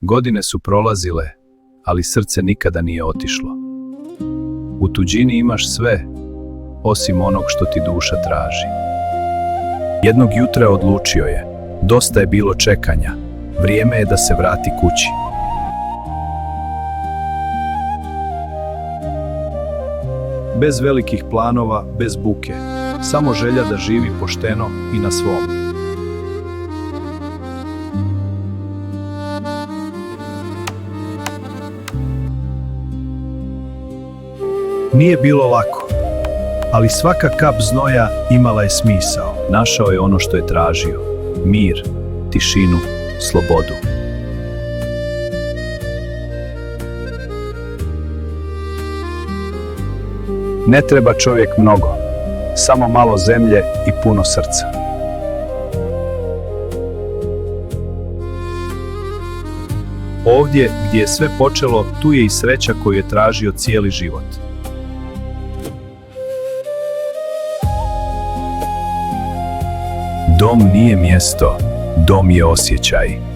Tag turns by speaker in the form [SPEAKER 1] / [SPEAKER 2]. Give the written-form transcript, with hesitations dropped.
[SPEAKER 1] Godine su prolazile, ali srce nikada nije otišlo. U tuđini imaš sve, osim onog što ti duša traži. Jednog jutra odlučio je, dosta je bilo čekanja, vrijeme je da se vrati kući. Bez velikih planova, bez buke, samo želja da živi pošteno i na svom. Nije bilo lako, ali svaka kap znoja imala je smisao. Našao je ono što je tražio, mir, tišinu, slobodu. Ne treba čovjek mnogo, samo malo zemlje i puno srca. Ovdje gdje je sve počelo, tu je i sreća koju je tražio cijeli život. Dom nije mjesto, dom je osjećaj.